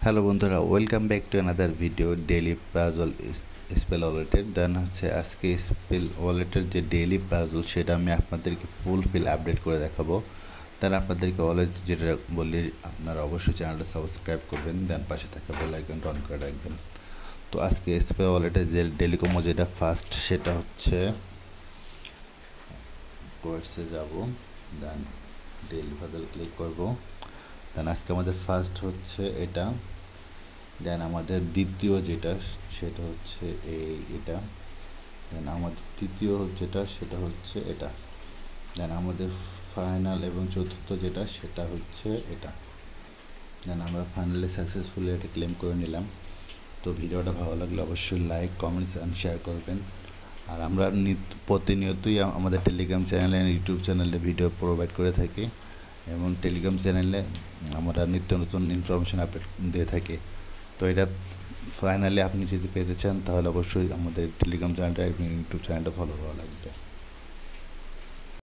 Hello বন্ধুরা, welcome back to another video daily puzzle spell ওয়ালেটের। দেন হচ্ছে আজকে স্পেল ওয়ালেটের যে ডেইলি পাজল সেটা আমি আপনাদেরকে ফুলফিল আপডেট করে দেখাবো। দেন আপনাদেরকে অলওয়েজ যেটা বলি, আপনারা অবশ্যই চ্যানেলটা সাবস্ক্রাইব করবেন, দেন পাশে থাকা বেল আইকনটা অন করে রাখবেন। তো আজকে স্পেল ওয়ালেটের যে ডেইলি কমো যেটা ফার্স্ট সেটা হচ্ছে কোর্সে যাব, দেন ডেইলি পাজল ক্লিক করব। দেন আজকে আমাদের ফার্স্ট হচ্ছে এটা, দেন আমাদের দ্বিতীয় যেটা সেটা হচ্ছে এটা, দেন আমাদের তৃতীয় যেটা সেটা হচ্ছে এটা, দেন আমাদের ফাইনাল এবং চতুর্থ যেটা সেটা হচ্ছে এটা। দেন আমরা ফাইনালি সাকসেসফুলি এটা ক্লেম করে নিলাম। তো ভিডিওটা ভালো লাগলে অবশ্যই লাইক, কমেন্টস অ্যান্ড শেয়ার করবেন। আর আমরা প্রতিনিয়তই আমাদের টেলিগ্রাম চ্যানেলে, ইউটিউব চ্যানেলে ভিডিও প্রোভাইড করে থাকি এবং টেলিগ্রাম চ্যানেলে আমরা নিত্য নতুন ইনফরমেশান আপডেট দিয়ে থাকি। তো এটা ফাইনালি আপনি যদি পেতে চান তাহলে অবশ্যই আমাদের টেলিগ্রাম চ্যানেলটা এবং ইউটিউব চ্যানেলটা ফলো করা লাগবে।